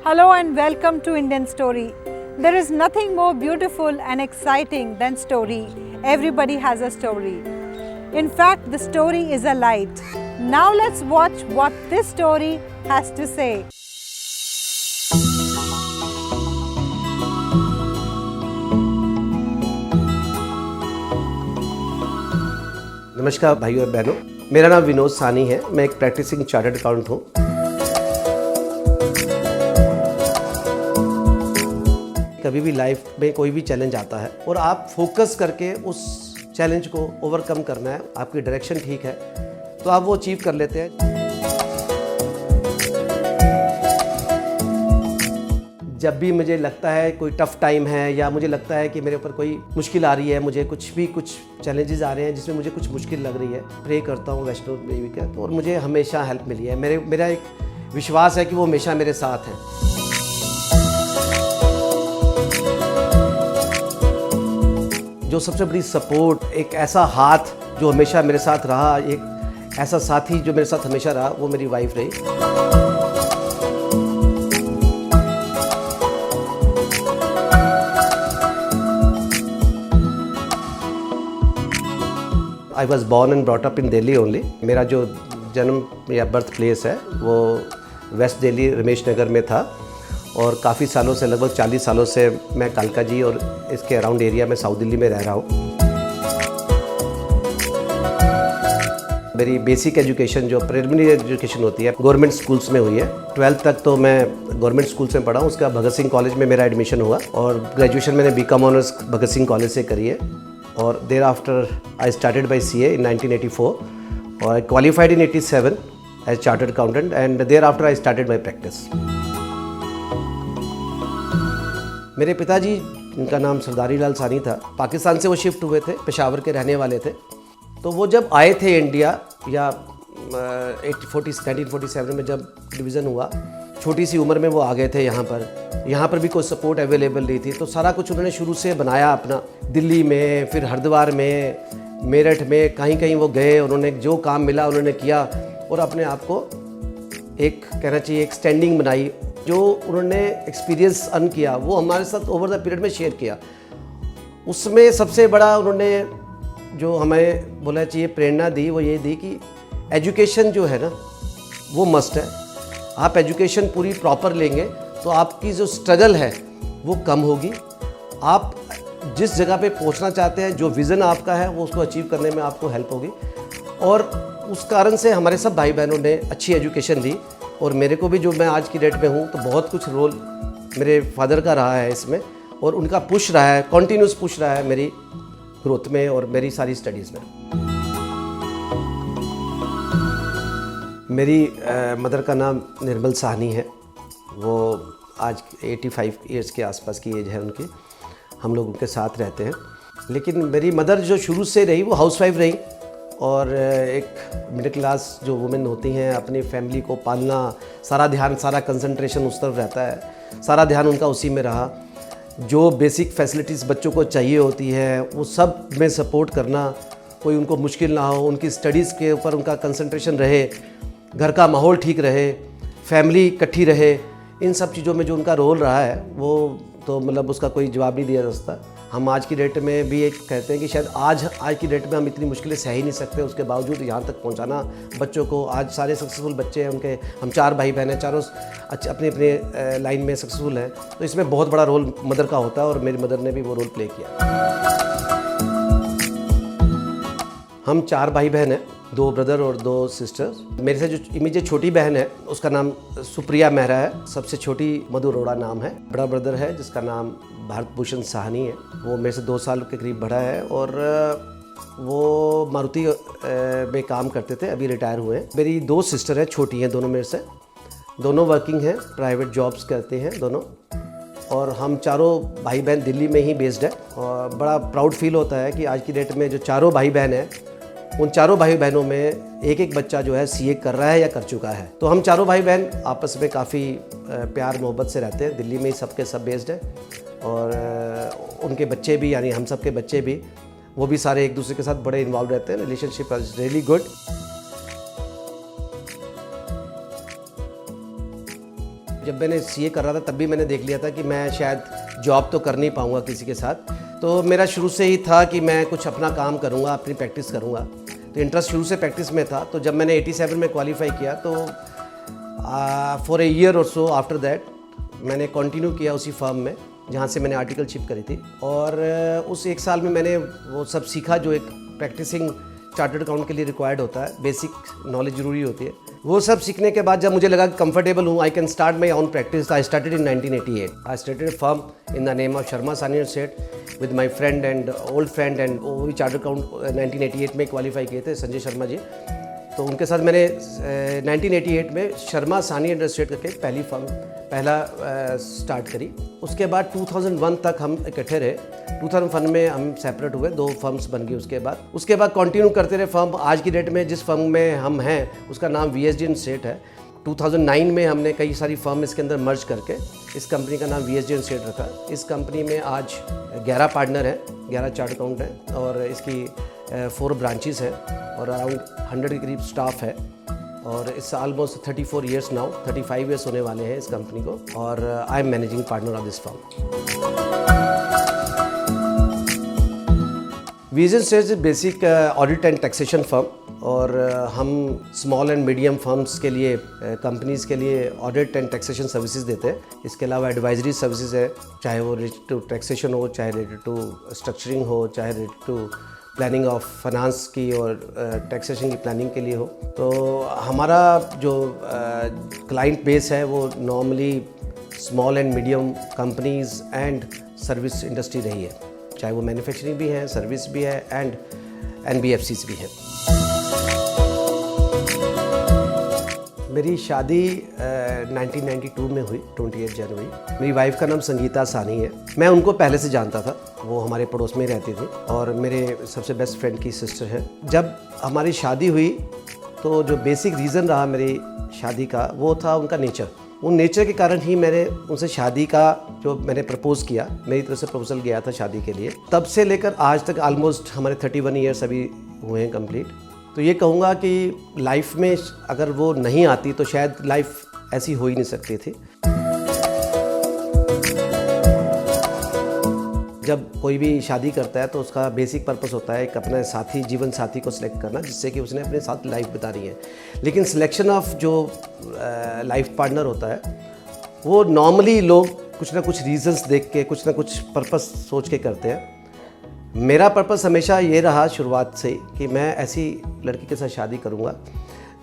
Hello and welcome to Indian Story. There is nothing more beautiful and exciting than story. Everybody has a story. In fact, the story is a light. Now let's watch what this story has to say. नमस्कार भाइयों और बहनों, मेरा नाम विनोद सानी है। मैं एक प्रैक्टिसिंग चार्टर्ड अकाउंटेंट हूँ। कभी भी लाइफ में कोई भी चैलेंज आता है और आप फोकस करके उस चैलेंज को ओवरकम करना है, आपकी डायरेक्शन ठीक है तो आप वो अचीव कर लेते हैं। जब भी मुझे लगता है कोई टफ़ टाइम है या मुझे लगता है कि मेरे ऊपर कोई मुश्किल आ रही है, मुझे कुछ चैलेंजेस आ रहे हैं जिसमें मुझे कुछ मुश्किल लग रही है, प्रे करता हूँ वैष्णो देवी का, और मुझे हमेशा हेल्प मिली है। मेरा एक विश्वास है कि वो हमेशा मेरे साथ हैं। जो सबसे बड़ी सपोर्ट, एक ऐसा हाथ जो हमेशा मेरे साथ रहा, एक ऐसा साथी जो मेरे साथ हमेशा रहा, वो मेरी वाइफ रही। I was born and brought up in Delhi only. मेरा जो जन्म या बर्थ प्लेस है वो वेस्ट दिल्ली रमेश नगर में था, और काफ़ी सालों से, लगभग 40 सालों से मैं कालका जी और इसके अराउंड एरिया में साउथ दिल्ली में रह रहा हूँ। मेरी बेसिक एजुकेशन जो प्रिलिमिनरी एजुकेशन होती है गवर्नमेंट स्कूल्स में हुई है। 12th तक तो मैं गवर्नमेंट स्कूल्स में पढ़ा हूँ। उसका भगत सिंह कॉलेज में मेरा एडमिशन हुआ, और ग्रेजुएशन मैंने BCom honours Bhagat Singh college से करी है। और thereafter I started by CA in 1984 और I qualified in 87 as chartered accountant, and thereafter I started my practice. मेरे पिताजी, इनका नाम सरदारी लाल सानी था, पाकिस्तान से वो शिफ्ट हुए थे, पेशावर के रहने वाले थे। तो वो जब आए थे इंडिया, या 1947 में जब डिवीज़न हुआ, छोटी सी उम्र में वो आ गए थे यहाँ पर भी कोई सपोर्ट अवेलेबल नहीं थी। तो सारा कुछ उन्होंने शुरू से बनाया अपना, दिल्ली में, फिर हरिद्वार में, मेरठ में, कहीं कहीं वो गए, उन्होंने जो काम मिला उन्होंने किया, और अपने आप को एक, कहना चाहिए, एक स्टैंडिंग बनाई। जो उन्होंने एक्सपीरियंस अर्न किया वो हमारे साथ ओवर द पीरियड में शेयर किया। उसमें सबसे बड़ा उन्होंने जो हमें बोला चाहिए प्रेरणा दी, वो ये दी कि एजुकेशन जो है ना वो मस्ट है। आप एजुकेशन पूरी प्रॉपर लेंगे तो आपकी जो स्ट्रगल है वो कम होगी। आप जिस जगह पे पहुंचना चाहते हैं, जो विज़न आपका है, वो उसको अचीव करने में आपको हेल्प होगी। और उस कारण से हमारे सब भाई बहनों ने अच्छी एजुकेशन दी, और मेरे को भी, जो मैं आज की डेट में हूँ, तो बहुत कुछ रोल मेरे फादर का रहा है इसमें, और उनका पुश रहा है, कॉन्टीन्यूस पुश रहा है मेरी ग्रोथ में और मेरी सारी स्टडीज़ में। मेरी मदर का नाम निर्मल साहनी है। वो आज 85 ईयर्स के आसपास की एज है उनकी। हम लोग उनके साथ रहते हैं। लेकिन मेरी मदर जो शुरू से रही वो हाउसवाइफ रही, और एक मिडिल क्लास जो वुमेन होती हैं, अपनी फैमिली को पालना, सारा ध्यान, सारा कंसंट्रेशन उस तरफ रहता है, सारा ध्यान उनका उसी में रहा। जो बेसिक फैसिलिटीज़ बच्चों को चाहिए होती है वो सब में सपोर्ट करना, कोई उनको मुश्किल ना हो, उनकी स्टडीज़ के ऊपर उनका कंसंट्रेशन रहे, घर का माहौल ठीक रहे, फैमिली इकट्ठी रहे, इन सब चीज़ों में जो उनका रोल रहा है वो तो मतलब उसका कोई जवाब नहीं दिया जा सकता। हम आज की डेट में भी एक कहते हैं कि शायद आज की डेट में हम इतनी मुश्किलें सह ही नहीं सकते, उसके बावजूद यहाँ तक पहुँचाना बच्चों को। आज सारे सक्सेसफुल बच्चे हैं उनके, हम 4 भाई बहन हैं, चारों अपने अपने लाइन में सक्सेसफुल हैं। तो इसमें बहुत बड़ा रोल मदर का होता है, और मेरी मदर ने भी वो रोल प्ले किया। हम 4 भाई बहन हैं, 2 ब्रदर और 2 सिस्टर्स। मेरे से जो इमीडिएट छोटी बहन है उसका नाम सुप्रिया मेहरा है, सबसे छोटी मधु अरोड़ा नाम है। बड़ा ब्रदर है जिसका नाम भारत भूषण साहनी है, वो मेरे से 2 साल के करीब बड़ा है, और वो मारुति में काम करते थे, अभी रिटायर हुए हैं। मेरी 2 सिस्टर हैं, छोटी हैं दोनों मेरे से, दोनों वर्किंग हैं, प्राइवेट जॉब्स करते हैं दोनों, और हम चारों भाई बहन दिल्ली में ही बेस्ड है। और बड़ा प्राउड फील होता है कि आज की डेट में जो चारों भाई बहन हैं, उन चारों भाई बहनों में एक बच्चा जो है CA कर रहा है या कर चुका है। तो हम चारों भाई बहन आपस में काफ़ी प्यार मोहब्बत से रहते हैं। दिल्ली में ही सबके सब बेस्ड है, और उनके बच्चे भी, यानी हम सब के बच्चे भी, वो भी सारे एक दूसरे के साथ बड़े इन्वॉल्व रहते हैं। Relationship is really good. जब मैंने सीए कर रहा था तब भी मैंने देख लिया था कि मैं शायद जॉब तो कर नहीं पाऊँगा किसी के साथ। तो मेरा शुरू से ही था कि मैं कुछ अपना काम करूँगा, अपनी प्रैक्टिस करूँगा। तो इंटरेस्ट शुरू से प्रैक्टिस में था। तो जब मैंने 87 में क्वालिफाई किया तो फॉर ए ईयर और सो आफ्टर दैट मैंने कंटिन्यू किया उसी फर्म में जहाँ से मैंने आर्टिकलशिप करी थी। और उस एक साल में मैंने वो सब सीखा जो एक प्रैक्टिसिंग चार्टर्ड अकाउंट के लिए रिक्वायर्ड होता है, बेसिक नॉलेज ज़रूरी होती है। वो सब सीखने के बाद जब मुझे लगा कंफर्टेबल हूँ, I can start my own practice, I started in 1988। I started A firm in the name of Sharma सानी एंड सेठ with my friend and old friend, and वो भी चार्टर्ड अकाउंट 1988 में क्वालिफाई किए थे, संजय शर्मा जी। तो उनके साथ मैंने 1988 में शर्मा सानी एंड सेठ करके पहला स्टार्ट करी। उसके बाद 2001 तक हम इकट्ठे रहे। 2001 में हम सेपरेट हुए, 2 फर्म्स बन गई। उसके बाद कंटिन्यू करते रहे फर्म। आज की डेट में जिस फर्म में हम हैं उसका नाम VSD एंड सेठ है। 2009 में हमने कई सारी फर्म इसके अंदर मर्ज करके इस कंपनी का नाम VSD एंड सेठ रखा। इस कंपनी में आज 11 पार्टनर हैं, 11 चार्ट अकाउंट हैं और इसकी 4 ब्रांचेस हैं और अराउंड 100 के करीब स्टाफ है। और इस ऑलमोस्ट 34 ईयर्स नाउ, 35 ईयर्स होने वाले हैं इस कंपनी को। और I am managing partner of this firm. VSD and Seth basic audit and taxation firm, और हम स्मॉल एंड मीडियम फर्म्स के लिए, कंपनीज़ के लिए ऑडिट एंड टैक्सेशन सर्विसेज देते हैं। इसके अलावा एडवाइजरी सर्विसेज है, चाहे वो रिलेटेड टू टैक्सेशन हो, चाहे रिलेटेड टू स्ट्रक्चरिंग हो, चाहे related to planning of finance की और टैक्सेशन की प्लानिंग के लिए हो। तो हमारा जो क्लाइंट बेस है वो normally small and medium companies and service industry रही है, चाहे वो मैन्युफैक्चरिंग भी है, सर्विस भी है एंड NBFCs भी है। मेरी शादी 1992 में हुई, 28 जनवरी। मेरी वाइफ का नाम संगीता सानी है। मैं उनको पहले से जानता था, वो हमारे पड़ोस में ही रहती थी और मेरे सबसे बेस्ट फ्रेंड की सिस्टर है। जब हमारी शादी हुई तो जो बेसिक रीज़न रहा मेरी शादी का वो था उनका नेचर। उन नेचर के कारण ही मैंने उनसे शादी का जो मैंने प्रपोज़ किया, मेरी तरफ से प्रपोजल गया था शादी के लिए। तब से लेकर आज तक ऑलमोस्ट हमारे 31 ईयर्स अभी हुए हैं कंप्लीट। तो ये कहूँगा कि लाइफ में अगर वो नहीं आती तो शायद लाइफ ऐसी हो ही नहीं सकती थी। जब कोई भी शादी करता है तो उसका बेसिक पर्पस होता है एक अपने साथी, जीवन साथी को सिलेक्ट करना जिससे कि उसने अपने साथ लाइफ बितानी है। लेकिन सिलेक्शन ऑफ जो लाइफ पार्टनर होता है वो नॉर्मली लोग कुछ ना कुछ रीजंस देख के, कुछ ना कुछ पर्पस सोच के करते हैं। मेरा पर्पस हमेशा ये रहा शुरुआत से कि मैं ऐसी लड़की के साथ शादी करूँगा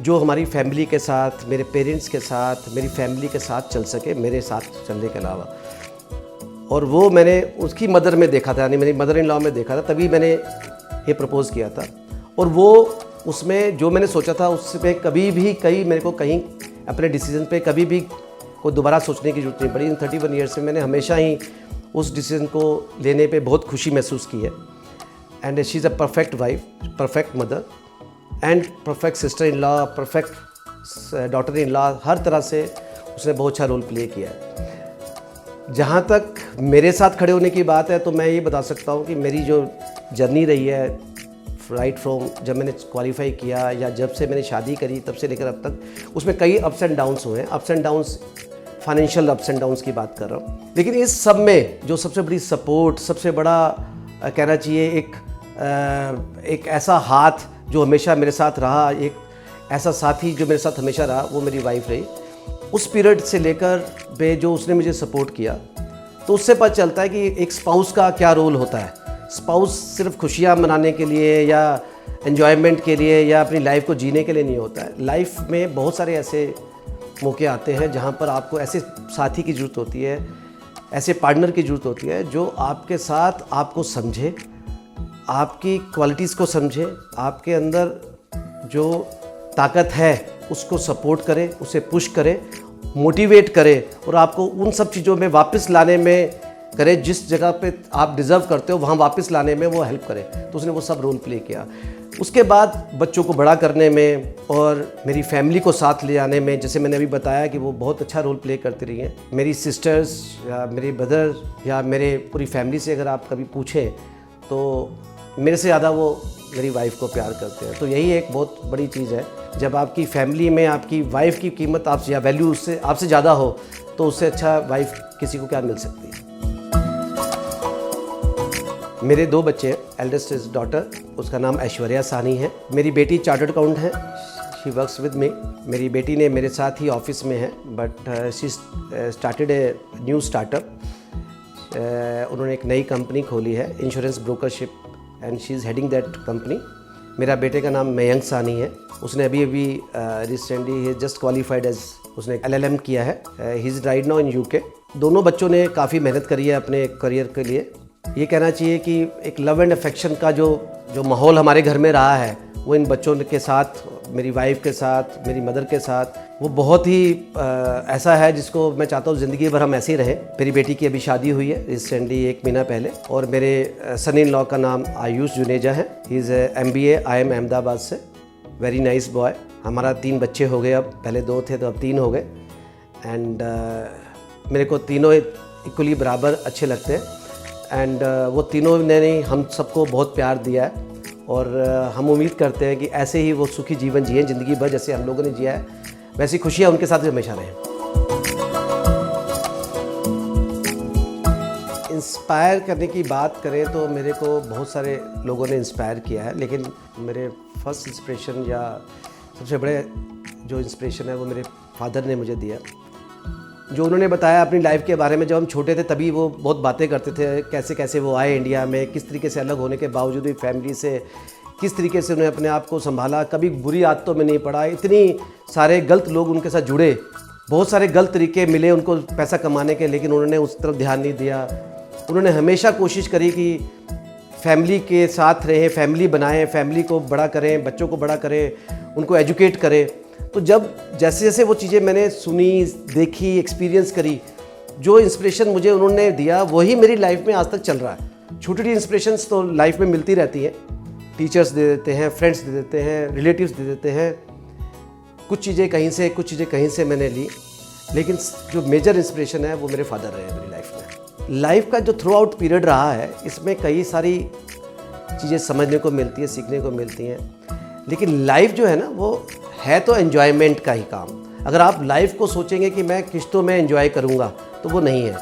जो हमारी फैमिली के साथ, मेरे पेरेंट्स के साथ, मेरी फैमिली के साथ चल सके, मेरे साथ चलने के अलावा। और वो मैंने उसकी मदर में देखा था, यानी मेरी मदर इन लॉ में देखा था, तभी मैंने ये प्रपोज़ किया था। और वो उसमें जो मैंने सोचा था उसमें कभी भी मेरे को कहीं अपने डिसीजन पे कभी भी कोई दोबारा सोचने की जरूरत नहीं पड़ी। इन 31 ईयर्स में मैंने हमेशा ही उस डिसीजन को लेने पे बहुत खुशी महसूस की है। And she is a perfect wife, perfect mother and perfect sister in law, perfect daughter in law. हर तरह से उसने बहुत अच्छा रोल प्ले किया है। जहाँ तक मेरे साथ खड़े होने की बात है तो मैं ये बता सकता हूँ कि मेरी जो जर्नी रही है राइट फ्रॉम जब मैंने क्वालिफाई किया या जब से मैंने शादी करी तब से लेकर अब तक, उसमें कई अप्स एंड डाउन्स हुए हैं। Ups and downs, financial ups and downs की बात कर रहा हूँ। लेकिन इस सब में जो सबसे बड़ी सपोर्ट, सबसे बड़ा कहना चाहिए एक ऐसा हाथ जो हमेशा मेरे साथ रहा, एक ऐसा साथी जो मेरे साथ हमेशा रहा, वो मेरी वाइफ रही। उस पीरियड से लेकर जो उसने मुझे सपोर्ट किया, तो उससे पता चलता है कि एक स्पाउस का क्या रोल होता है। स्पाउस सिर्फ खुशियाँ मनाने के लिए या एन्जॉयमेंट के लिए या अपनी लाइफ को जीने के लिए नहीं होता है। लाइफ में बहुत सारे ऐसे मौके आते हैं जहाँ पर आपको ऐसे साथी की ज़रूरत होती है, ऐसे पार्टनर की ज़रूरत होती है जो आपके साथ आपको समझे, आपकी क्वालिटीज़ को समझे, आपके अंदर जो ताकत है उसको सपोर्ट करे, उसे पुश करे, मोटिवेट करे और आपको उन सब चीज़ों में वापस लाने में करे, जिस जगह पे आप डिज़र्व करते हो वहाँ वापस लाने में वो हेल्प करे। तो उसने वो सब रोल प्ले किया। उसके बाद बच्चों को बड़ा करने में और मेरी फैमिली को साथ ले जाने में, जैसे मैंने अभी बताया कि वो बहुत अच्छा रोल प्ले करती रही हैं। मेरी सिस्टर्स या मेरे ब्रदर या मेरे पूरी फैमिली से अगर आप कभी पूछें तो मेरे से ज़्यादा वो मेरी वाइफ को प्यार करते हैं। तो यही एक बहुत बड़ी चीज़ है, जब आपकी फैमिली में आपकी वाइफ की कीमत आपसे या वैल्यू उससे आपसे ज़्यादा हो, तो उससे अच्छा वाइफ किसी को क्या मिल सकती है। मेरे 2 बच्चे हैं, एल्डेस्ट इज डॉटर, उसका नाम ऐश्वर्या सानी है। मेरी बेटी चार्टर्ड अकाउंट है, शी वर्क्स विद मी। मेरी बेटी ने मेरे साथ ही ऑफिस में है, but she started a new startup. उन्होंने एक नई कंपनी खोली है, insurance brokership, and she is heading that company. मेरा बेटे का नाम मयंक सानी है, उसने अभी रिसेंटली ही जस्ट क्वालिफाइड एज, उसने LLM किया है, he is right now in UK। दोनों बच्चों ने काफ़ी मेहनत करी है अपने करियर के लिए। ये कहना चाहिए कि एक लव एंड अफेक्शन का जो माहौल हमारे घर में रहा है, वो इन बच्चों के साथ, मेरी वाइफ के साथ, मेरी मदर के साथ, वो बहुत ही ऐसा है जिसको मैं चाहता हूँ ज़िंदगी भर हम ऐसे ही रहें। मेरी बेटी की अभी शादी हुई है रिसेंटली 1 महीना पहले, और मेरे सन इन लॉ का नाम आयुष जुनेजा है। He is MBA IIM Ahmedabad से, वेरी नाइस बॉय। हमारा 3 बच्चे हो गए, अब पहले 2 थे तो अब 3 हो गए। एंड मेरे को तीनों इक्वली बराबर अच्छे लगते हैं। एंड वो तीनों ने हम सबको बहुत प्यार दिया है, और हम उम्मीद करते हैं कि ऐसे ही वो सुखी जीवन जिए ज़िंदगी भर, जैसे हम लोगों ने जिया है, वैसी खुशियाँ उनके साथ हमेशा रहें। इंस्पायर करने की बात करें तो मेरे को बहुत सारे लोगों ने इंस्पायर किया है, लेकिन मेरे फर्स्ट इंस्पिरेशन या सबसे बड़े जो इंस्पिरेशन है वो मेरे फादर ने मुझे दिया। जो उन्होंने बताया अपनी लाइफ के बारे में, जब हम छोटे थे तभी वो बहुत बातें करते थे, कैसे कैसे वो आए इंडिया में, किस तरीके से अलग होने के बावजूद भी फैमिली से किस तरीके से उन्होंने अपने आप को संभाला, कभी बुरी आदतों में नहीं पड़ा। इतनी सारे गलत लोग उनके साथ जुड़े, बहुत सारे गलत तरीके मिले उनको पैसा कमाने के, लेकिन उन्होंने उस तरफ ध्यान नहीं दिया। उन्होंने हमेशा कोशिश करी कि फैमिली के साथ रहें, फैमिली बनाएं, फैमिली को बड़ा करें, बच्चों को बड़ा करें, उनको एजुकेट करें। तो जब जैसे जैसे वो चीज़ें मैंने सुनी, देखी, एक्सपीरियंस करी, जो इंस्पिरेशन मुझे उन्होंने दिया वही मेरी लाइफ में आज तक चल रहा है। छोटी छोटी इंस्पिरेशंस तो लाइफ में मिलती रहती हैं, टीचर्स दे देते हैं, फ्रेंड्स दे देते हैं, रिलेटिव्स दे देते हैं, कुछ चीज़ें कहीं से, कुछ चीज़ें कहीं से मैंने ली, लेकिन जो मेजर इंस्पिरेशन है वो मेरे फादर रहे हैं मेरी लाइफ में। लाइफ का जो थ्रू आउट पीरियड रहा है, इसमें कई सारी चीज़ें समझने को मिलती है, सीखने को मिलती हैं, लेकिन लाइफ जो है ना, वो है तो एन्जॉयमेंट का ही काम। अगर आप लाइफ को सोचेंगे कि मैं किश्तों में एंजॉय करूँगा, तो वो नहीं है।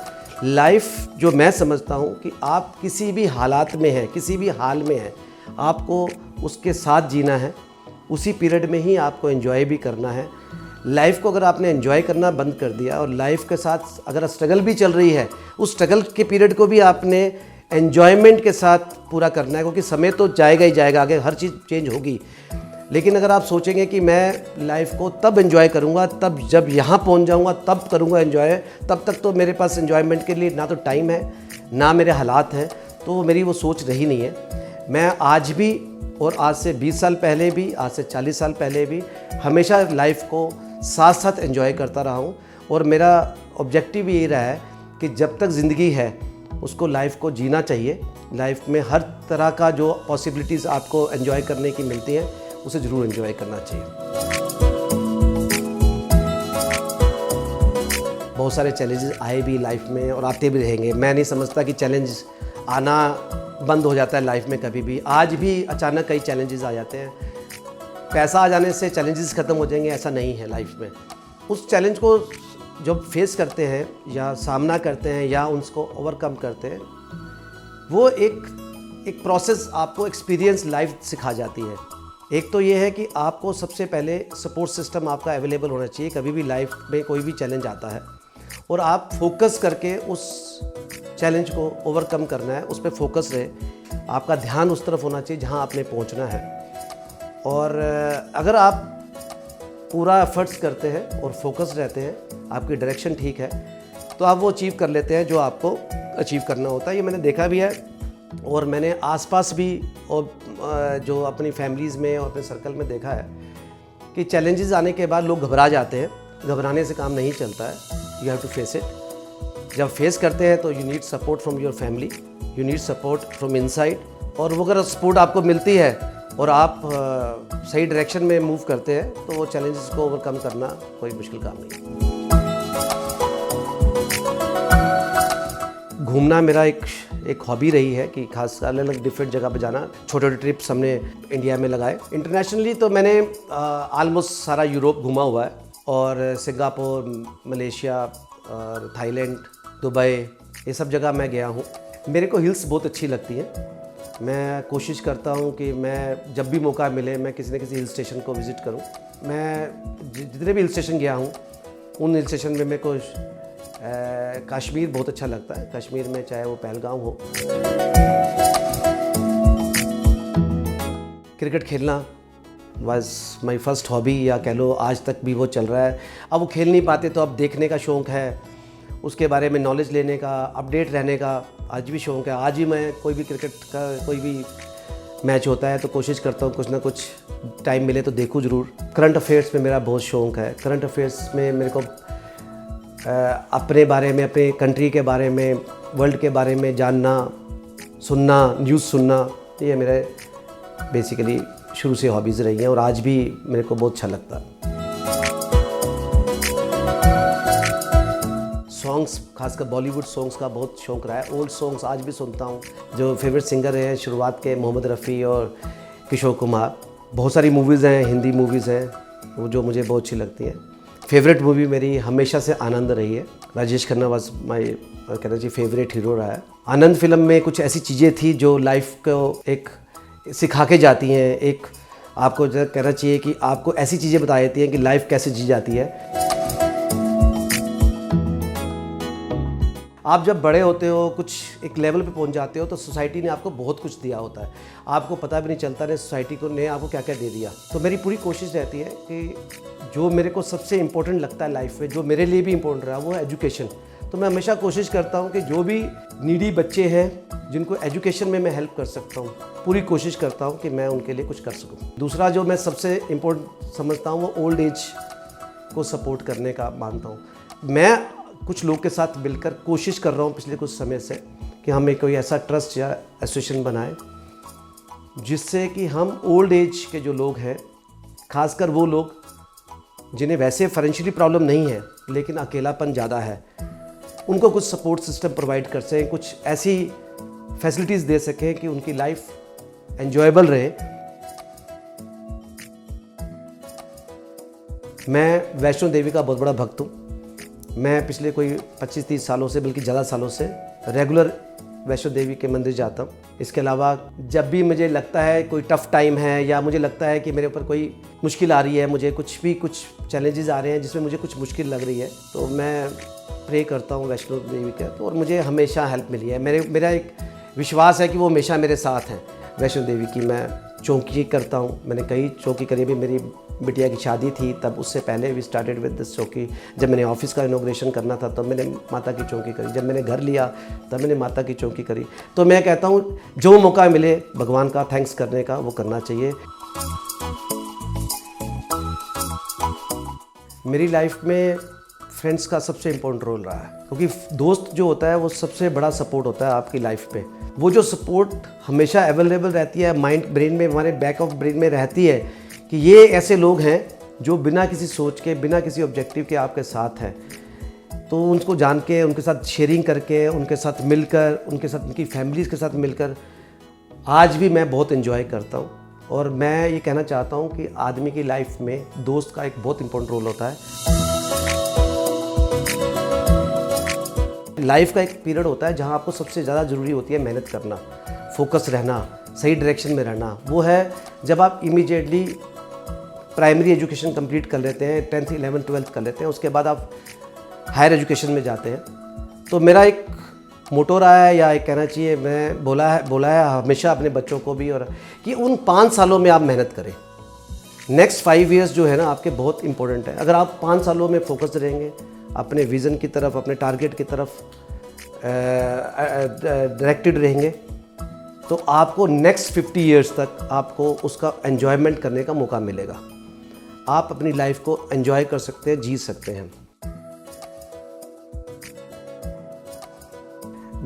लाइफ जो मैं समझता हूँ कि आप किसी भी हालात में हैं, किसी भी हाल में हैं, आपको उसके साथ जीना है, उसी पीरियड में ही आपको एंजॉय भी करना है। लाइफ को अगर आपने एंजॉय करना बंद कर दिया और लाइफ के साथ अगर स्ट्रगल भी चल रही है, उस स्ट्रगल के पीरियड को भी आपने एन्जॉयमेंट के साथ पूरा करना है, क्योंकि समय तो जाएगा ही जाएगा, आगे हर चीज़ चेंज होगी। लेकिन अगर आप सोचेंगे कि मैं लाइफ को तब एंजॉय करूंगा, तब जब यहाँ पहुँच जाऊँगा तब करूँगा एंजॉय, तब तक तो मेरे पास एंजॉयमेंट के लिए ना तो टाइम है, ना मेरे हालात हैं, तो मेरी वो सोच रही नहीं है। मैं आज भी, और आज से 20 साल पहले भी, आज से 40 साल पहले भी, हमेशा लाइफ को साथ साथ एंजॉय करता रहा हूँ। और मेरा ऑब्जेक्टिव यही रहा है कि जब तक ज़िंदगी है उसको लाइफ को जीना चाहिए। लाइफ में हर तरह का जो पॉसिबिलिटीज़ आपको एंजॉय करने की मिलती हैं, उसे ज़रूर एंजॉय करना चाहिए। बहुत सारे चैलेंजेस आए भी लाइफ में और आते भी रहेंगे। मैं नहीं समझता कि चैलेंज आना बंद हो जाता है लाइफ में कभी भी। आज भी अचानक कई चैलेंजेस आ जाते हैं। पैसा आ जाने से चैलेंजेस ख़त्म हो जाएंगे, ऐसा नहीं है लाइफ में। उस चैलेंज को जब फेस करते हैं या सामना करते हैं या उसको ओवरकम करते हैं, वो एक प्रोसेस आपको एक्सपीरियंस लाइफ सिखा जाती है। एक तो ये है कि आपको सबसे पहले सपोर्ट सिस्टम आपका अवेलेबल होना चाहिए। कभी भी लाइफ में कोई भी चैलेंज आता है और आप फोकस करके उस चैलेंज को ओवरकम करना है, उस पर फोकस रहे, आपका ध्यान उस तरफ होना चाहिए जहां आपने पहुंचना है। और अगर आप पूरा एफर्ट्स करते हैं और फोकस रहते हैं, आपकी डायरेक्शन ठीक है, तो आप वो अचीव कर लेते हैं जो आपको अचीव करना होता है। ये मैंने देखा भी है और मैंने आसपास भी और जो अपनी फैमिलीज़ में और अपने सर्कल में देखा है कि चैलेंजेस आने के बाद लोग घबरा जाते हैं। घबराने से काम नहीं चलता है, you have to face it. जब फेस करते हैं तो you need support from your family, you need support from inside. और वो अगर सपोर्ट आपको मिलती है और आप सही डायरेक्शन में मूव करते हैं, तो वो चैलेंजेस को ओवरकम करना कोई मुश्किल काम नहीं। घूमना मेरा एक एक हॉबी रही है कि खास अलग अलग डिफरेंट जगह पे जाना। छोटे छोटे ट्रिप्स हमने इंडिया में लगाए। इंटरनेशनली तो मैंने ऑलमोस्ट सारा यूरोप घूमा हुआ है, और सिंगापुर, मलेशिया और थाईलैंड, दुबई, ये सब जगह मैं गया हूँ। मेरे को हिल्स बहुत अच्छी लगती हैं। मैं कोशिश करता हूँ कि मैं जब भी मौका मिले मैं किसी न किसी हिल स्टेशन को विज़िट करूँ। मैं जितने भी हिल स्टेशन गया हूँ उन हिल स्टेशन में मेरे को कश्मीर बहुत अच्छा लगता है। कश्मीर में चाहे वो पहलगाम हो। क्रिकेट खेलना वाज माय फर्स्ट हॉबी, या कह लो आज तक भी वो चल रहा है। अब वो खेल नहीं पाते तो अब देखने का शौक़ है, उसके बारे में नॉलेज लेने का, अपडेट रहने का आज भी शौक़ है। आज भी मैं कोई भी क्रिकेट का कोई भी मैच होता है तो कोशिश करता हूँ कुछ ना कुछ टाइम मिले तो देखूँ ज़रूर। करंट अफेयर्स में मेरा बहुत शौक़ है। करंट अफेयर्स में मेरे को अपने बारे में, अपने कंट्री के बारे में, वर्ल्ड के बारे में जानना, सुनना, न्यूज़ सुनना, ये मेरे बेसिकली शुरू से हॉबीज़ रही हैं और आज भी मेरे को बहुत अच्छा लगता है। सॉन्ग्स, खासकर बॉलीवुड सॉन्ग्स का बहुत शौक़ रहा है। ओल्ड सॉन्ग्स आज भी सुनता हूँ। जो फेवरेट सिंगर हैं शुरुआत के मोहम्मद रफ़ी और किशोर कुमार। बहुत सारी मूवीज़ हैं, हिंदी मूवीज़ हैं वो जो मुझे बहुत अच्छी लगती हैं। फेवरेट मूवी मेरी हमेशा से आनंद रही है। राजेश खन्ना वाज माय कहना चाहिए फेवरेट हीरो रहा है। आनंद फिल्म में कुछ ऐसी चीज़ें थी जो लाइफ को एक सिखा के जाती हैं। एक आपको कहना चाहिए कि आपको ऐसी चीज़ें बता देती हैं कि लाइफ कैसे जी जाती है। आप जब बड़े होते हो, कुछ एक लेवल पे पहुंच जाते हो तो सोसाइटी ने आपको बहुत कुछ दिया होता है, आपको पता भी नहीं चलता ने सोसाइटी को ने आपको क्या क्या दे दिया। तो मेरी पूरी कोशिश रहती है कि जो मेरे को सबसे इम्पोर्टेंट लगता है लाइफ में, जो मेरे लिए भी इम्पोर्टेंट रहा, वो है एजुकेशन। तो मैं हमेशा कोशिश करता हूँ कि जो भी नीडी बच्चे हैं जिनको एजुकेशन में मैं हेल्प कर सकता हूँ, पूरी कोशिश करता हूँ कि मैं उनके लिए कुछ कर सकूँ। दूसरा जो मैं सबसे इम्पोर्टेंट समझता हूँ वो ओल्ड एज को सपोर्ट करने का मानता हूँ। मैं कुछ लोग के साथ मिलकर कोशिश कर रहा हूँ पिछले कुछ समय से कि हम एक कोई ऐसा ट्रस्ट या एसोसिएशन बनाएं जिससे कि हम ओल्ड एज के जो लोग हैं, खासकर वो लोग जिन्हें वैसे फाइनेंशियली प्रॉब्लम नहीं है लेकिन अकेलापन ज़्यादा है, उनको कुछ सपोर्ट सिस्टम प्रोवाइड कर सकें, कुछ ऐसी फैसिलिटीज़ दे सकें कि उनकी लाइफ एंजॉयबल रहे। मैं वैष्णो देवी का बहुत बड़ा भक्त हूँ। मैं पिछले कोई 25-30 सालों से, बल्कि ज़्यादा सालों से रेगुलर वैष्णो देवी के मंदिर जाता हूँ। इसके अलावा जब भी मुझे लगता है कोई टफ़ टाइम है या मुझे लगता है कि मेरे ऊपर कोई मुश्किल आ रही है, मुझे कुछ चैलेंजेस आ रहे हैं जिसमें मुझे कुछ मुश्किल लग रही है, तो मैं प्रे करता हूँ वैष्णो देवी का, तो और मुझे हमेशा हेल्प मिली है। मेरा एक विश्वास है कि वो हमेशा मेरे साथ हैं। वैष्णो देवी की मैं चौकी करता हूँ। मैंने कई चौकी करी भी। मेरी बिटिया की शादी थी तब, उससे पहले वी स्टार्टेड विद दिस चौकी। जब मैंने ऑफिस का इनॉग्रेशन करना था तब मैंने माता की चौकी करी। जब मैंने घर लिया तब मैंने माता की चौकी करी। तो मैं कहता हूँ जो मौका मिले भगवान का थैंक्स करने का, वो करना चाहिए। मेरी लाइफ में फ्रेंड्स का सबसे इम्पोर्टेंट रोल रहा है, क्योंकि दोस्त जो होता है वो सबसे बड़ा सपोर्ट होता है आपकी लाइफ पे। वो जो सपोर्ट हमेशा अवेलेबल रहती है, माइंड ब्रेन में, हमारे बैक ऑफ ब्रेन में रहती है कि ये ऐसे लोग हैं जो बिना किसी सोच के, बिना किसी ऑब्जेक्टिव के आपके साथ हैं। तो उनको जान के, उनके साथ शेयरिंग करके, उनके साथ मिलकर, उनके साथ, उनकी फैमिलीज़ के साथ मिलकर आज भी मैं बहुत एंजॉय करता हूँ। और मैं ये कहना चाहता हूँ कि आदमी की लाइफ में दोस्त का एक बहुत इम्पोर्टेंट रोल होता है। लाइफ का एक पीरियड होता है जहाँ आपको सबसे ज़्यादा ज़रूरी होती है मेहनत करना, फोकस रहना, सही डायरेक्शन में रहना। वो है जब आप इमीडिएटली प्राइमरी एजुकेशन कंप्लीट कर लेते हैं, 10th 11th 12th कर लेते हैं, उसके बाद आप हायर एजुकेशन में जाते हैं। तो मेरा एक मोटो रहा है, या एक कहना चाहिए मैं बोला है हमेशा अपने बच्चों को भी, और कि उन 5 सालों में आप मेहनत करें। नेक्स्ट 5 years जो है ना आपके बहुत इंपॉर्टेंट है। अगर आप 5 सालों में फोकस्ड रहेंगे, अपने विज़न की तरफ, अपने टारगेट की तरफ डायरेक्टेड रहेंगे, तो आपको नेक्स्ट 50 years तक आपको उसका एन्जॉयमेंट करने का मौका मिलेगा। आप अपनी लाइफ को एंजॉय कर सकते हैं, जी सकते हैं।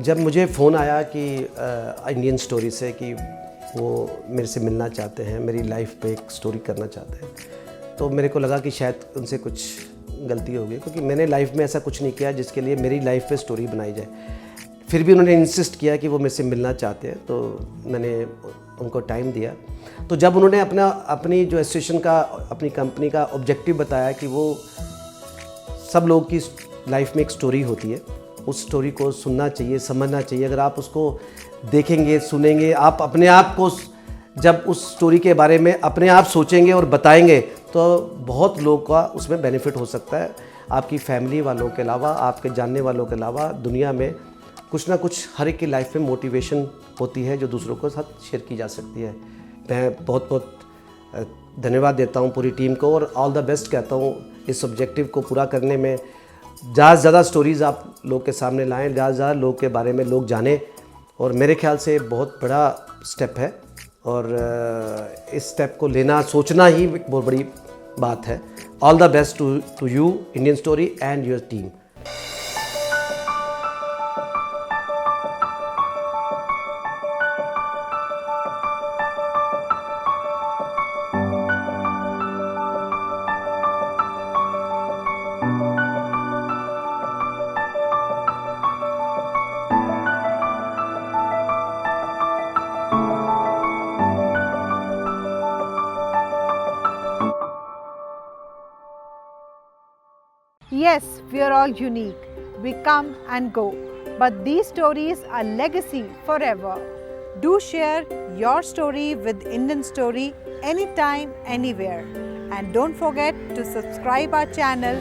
जब मुझे फ़ोन आया कि इंडियन स्टोरी से कि वो मेरे से मिलना चाहते हैं, मेरी लाइफ पे एक स्टोरी करना चाहते हैं, तो मेरे को लगा कि शायद उनसे कुछ गलती हो गई, क्योंकि मैंने लाइफ में ऐसा कुछ नहीं किया जिसके लिए मेरी लाइफ पे स्टोरी बनाई जाए। फिर भी उन्होंने इंसिस्ट किया कि वो मेरे से मिलना चाहते हैं, तो मैंने उनको टाइम दिया। तो जब उन्होंने अपनी जो एसोसिएशन का, अपनी कंपनी का ऑब्जेक्टिव बताया कि वो सब लोगों की लाइफ में एक स्टोरी होती है, उस स्टोरी को सुनना चाहिए, समझना चाहिए। अगर आप उसको देखेंगे, सुनेंगे, आप अपने आप को जब उस स्टोरी के बारे में अपने आप सोचेंगे और बताएंगे तो बहुत लोगों का उसमें बेनिफिट हो सकता है। आपकी फैमिली वालों के अलावा, आपके जानने वालों के अलावा दुनिया में कुछ ना कुछ हर एक की लाइफ में मोटिवेशन होती है जो दूसरों के साथ शेयर की जा सकती है। मैं बहुत बहुत धन्यवाद देता हूँ पूरी टीम को और ऑल द बेस्ट कहता हूँ इस ऑब्जेक्टिव को पूरा करने में। ज़्यादा से ज़्यादा स्टोरीज़ आप लोग के सामने लाएं, ज़्यादा से ज़्यादा लोग के बारे में लोग जानें, और मेरे ख्याल से बहुत बड़ा स्टेप है और इस स्टेप को लेना, सोचना ही एक बहुत बड़ी बात है। All the best to you Indian story and your team. Yes, we are all unique. We come and go. But these stories are legacy forever. Do share your story with Indian Story anytime, anywhere. And don't forget to subscribe our channel